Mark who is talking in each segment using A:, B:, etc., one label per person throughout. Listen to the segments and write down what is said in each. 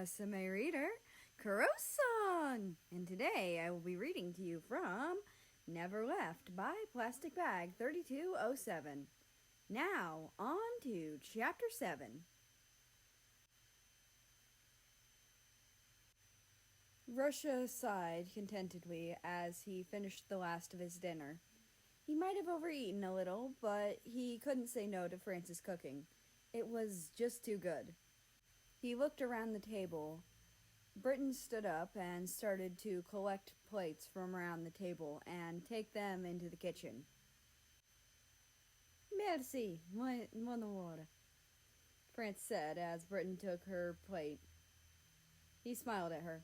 A: RusAme reader, Kuro-san! And today I will be reading to you from Never Left by Plastic Bag 3207. Now, on to Chapter 7. Russia sighed contentedly as he finished the last of his dinner. He might have overeaten a little, but he couldn't say no to France's cooking. It was just too good. He looked around the table. Britain stood up and started to collect plates from around the table and take them into the kitchen. Merci, mon amor, France said as Britain took her plate. He smiled at her.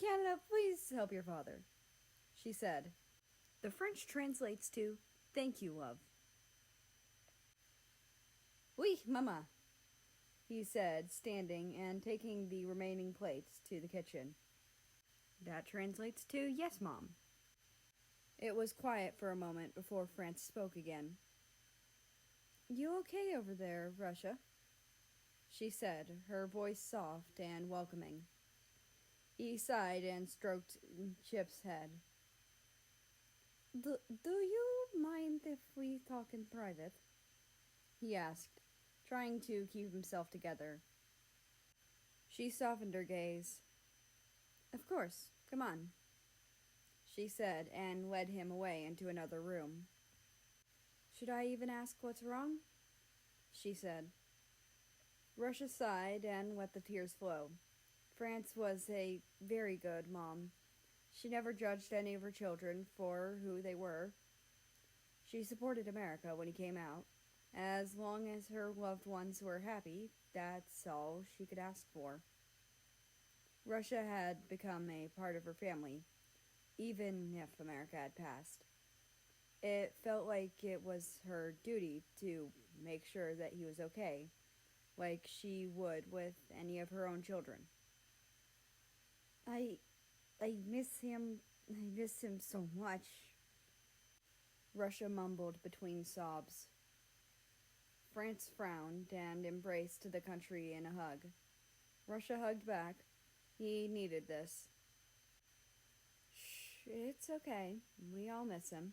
A: Canada, please help your father, she said. The French translates to, thank you, love. Oui, mama, he said, standing and taking the remaining plates to the kitchen. That translates to, yes, Mom. It was quiet for a moment before France spoke again. You okay over there, Russia? She said, her voice soft and welcoming. He sighed and stroked Chip's head. Do you mind if we talk in private? He asked, trying to keep himself together. She softened her gaze. Of course, come on, she said, and led him away into another room. Should I even ask what's wrong? She said. Russia sighed and let the tears flow. France was a very good mom. She never judged any of her children for who they were. She supported America when he came out. As long as her loved ones were happy, that's all she could ask for. Russia had become a part of her family, even if America had passed. It felt like it was her duty to make sure that he was okay, like she would with any of her own children. I miss him. I miss him so much, Russia mumbled between sobs. France frowned and embraced the country in a hug. Russia hugged back. He needed this. Shh, it's okay. We all miss him.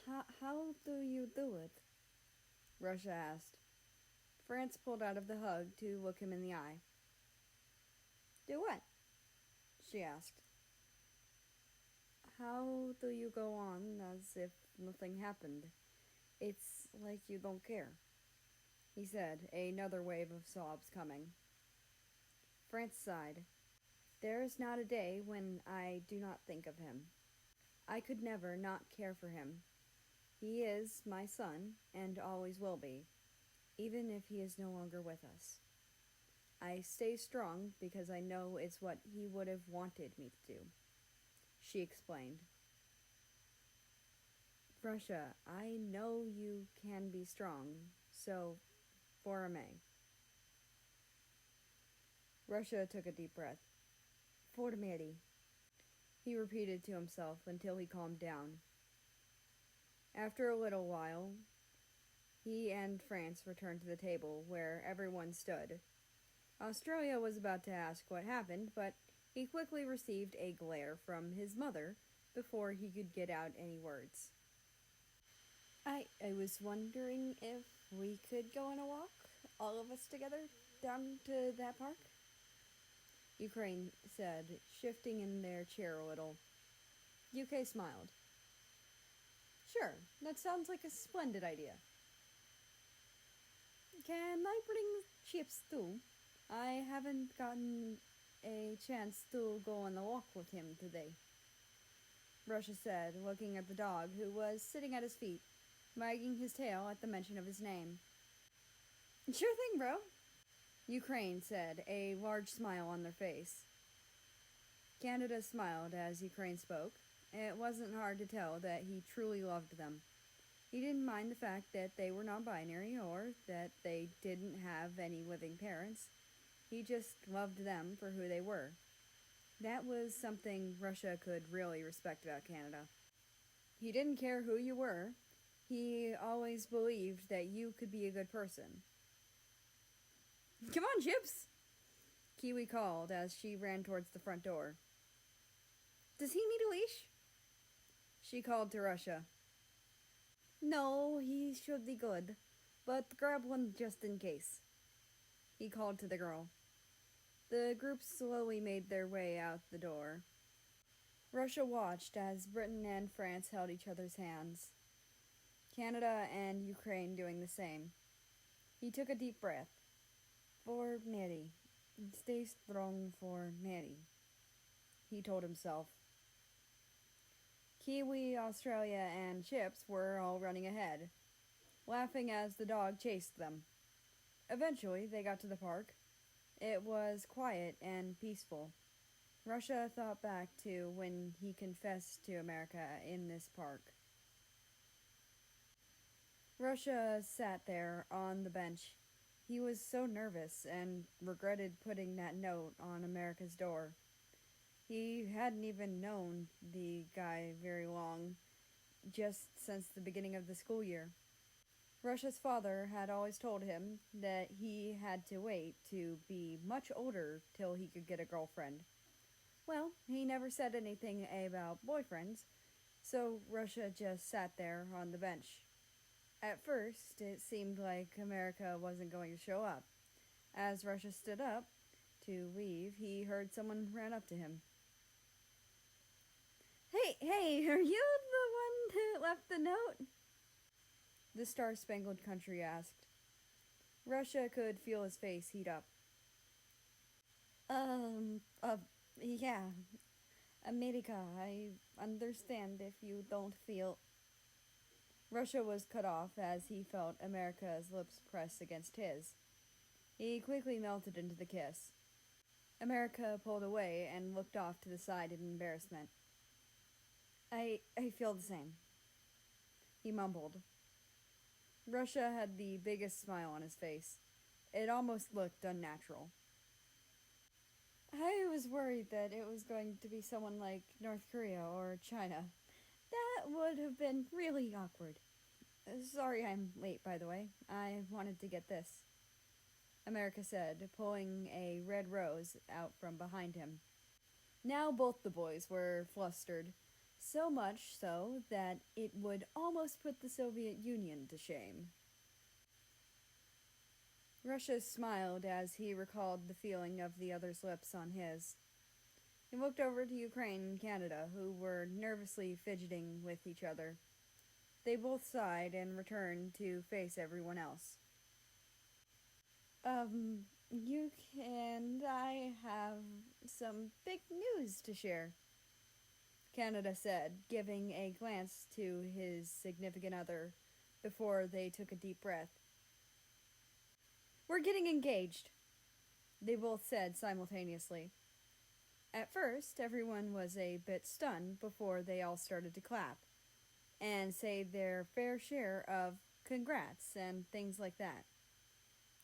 A: How do you do it? Russia asked. France pulled out of the hug to look him in the eye. Do what? She asked. How do you go on as if nothing happened? It's like you don't care, he said, another wave of sobs coming. France sighed. There is not a day when I do not think of him. I could never not care for him. He is my son, and always will be, even if he is no longer with us. I stay strong because I know it's what he would have wanted me to do, she explained. Russia, I know you can be strong, so, for May. Russia took a deep breath. For Mary, he repeated to himself until he calmed down. After a little while, he and France returned to the table where everyone stood. Australia was about to ask what happened, but he quickly received a glare from his mother before he could get out any words. I was wondering if we could go on a walk, all of us together, down to that park? Ukraine said, shifting in their chair a little. UK smiled. Sure, that sounds like a splendid idea. Can I bring Chips too? I haven't gotten a chance to go on a walk with him today, Russia said, looking at the dog who was sitting at his feet, wagging his tail at the mention of his name. Sure thing, bro, Ukraine said, a large smile on their face. Canada smiled as Ukraine spoke. It wasn't hard to tell that he truly loved them. He didn't mind the fact that they were non-binary or that they didn't have any living parents. He just loved them for who they were. That was something Russia could really respect about Canada. He didn't care who you were. He always believed that you could be a good person. Come on, Chips! Kiwi called as she ran towards the front door. Does he need a leash? She called to Russia. No, he should be good, but grab one just in case. He called to the girl. The group slowly made their way out the door. Russia watched as Britain and France held each other's hands, Canada and Ukraine doing the same. He took a deep breath. For Mary. Stay strong for Mary, he told himself. Kiwi, Australia, and Chips were all running ahead, laughing as the dog chased them. Eventually, they got to the park. It was quiet and peaceful. Russia thought back to when he confessed to America in this park. Russia sat there on the bench. He was so nervous and regretted putting that note on America's door. He hadn't even known the guy very long, just since the beginning of the school year. Russia's father had always told him that he had to wait to be much older till he could get a girlfriend. Well, he never said anything about boyfriends, so Russia just sat there on the bench. At first, it seemed like America wasn't going to show up. As Russia stood up to leave, he heard someone run up to him. Hey, are you the one who left the note? The Star-Spangled Country asked. Russia could feel his face heat up. Yeah. America, I understand if you don't feel... Russia was cut off as he felt America's lips press against his. He quickly melted into the kiss. America pulled away and looked off to the side in embarrassment. I feel the same, he mumbled. Russia had the biggest smile on his face. It almost looked unnatural. I was worried that it was going to be someone like North Korea or China. That would have been really awkward. Sorry I'm late, by the way. I wanted to get this, America said, pulling a red rose out from behind him. Now both the boys were flustered, so much so that it would almost put the Soviet Union to shame. Russia smiled as he recalled the feeling of the other's lips on his. He looked over to Ukraine and Canada, who were nervously fidgeting with each other. They both sighed and returned to face everyone else. You and I have some big news to share, Canada said, giving a glance to his significant other before they took a deep breath. We're getting engaged, they both said simultaneously. At first, everyone was a bit stunned before they all started to clap and say their fair share of congrats and things like that.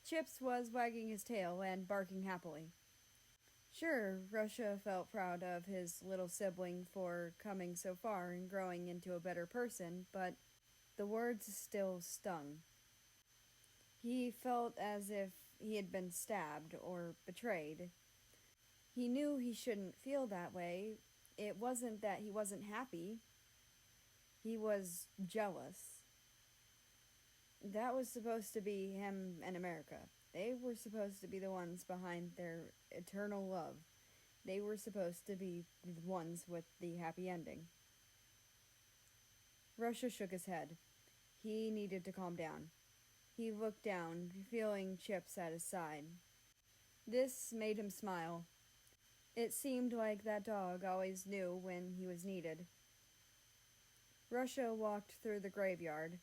A: Chips was wagging his tail and barking happily. Sure, Russia felt proud of his little sibling for coming so far and growing into a better person, but the words still stung. He felt as if he had been stabbed or betrayed. He knew he shouldn't feel that way. It wasn't that he wasn't happy. He was jealous. That was supposed to be him and America. They were supposed to be the ones behind their eternal love. They were supposed to be the ones with the happy ending. Russia shook his head. He needed to calm down. He looked down, feeling Chips at his side. This made him smile. It seemed like that dog always knew when he was needed. Russia walked through the graveyard.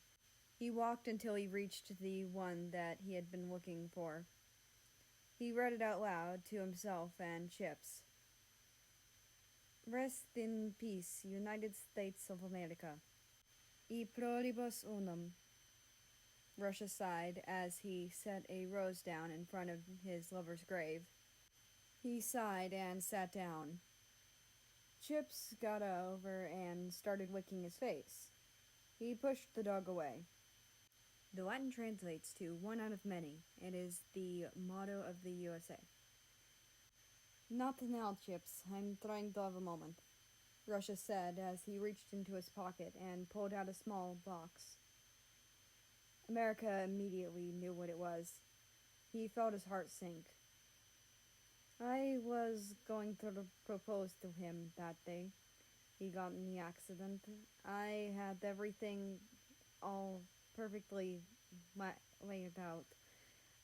A: He walked until he reached the one that he had been looking for. He read it out loud to himself and Chips. Rest in peace, United States of America. E pluribus unum. Russia sighed as he set a rose down in front of his lover's grave. He sighed and sat down. Chips got over and started licking his face. He pushed the dog away. The Latin translates to one out of many. It is the motto of the USA. Not now, Chips. I'm trying to have a moment, Russia said as he reached into his pocket and pulled out a small box. America immediately knew what it was. He felt his heart sink. I was going to propose to him that day. He got in the accident. I had everything all perfectly laid out.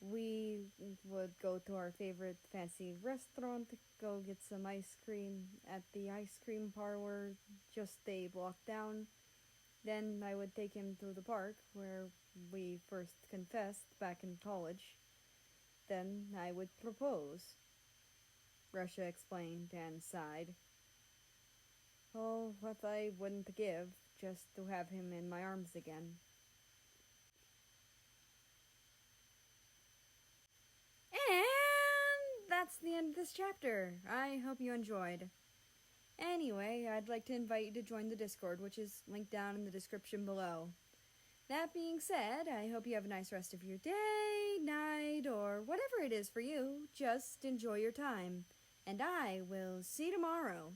A: We would go to our favorite fancy restaurant, go get some ice cream at the ice cream parlor just a block down. Then I would take him to the park where we first confessed back in college. Then I would propose, Russia explained and sighed. Oh, what I wouldn't give just to have him in my arms again. And that's the end of this chapter. I hope you enjoyed. Anyway, I'd like to invite you to join the Discord, which is linked down in the description below. That being said, I hope you have a nice rest of your day, night, or whatever it is for you. Just enjoy your time. And I will see you tomorrow.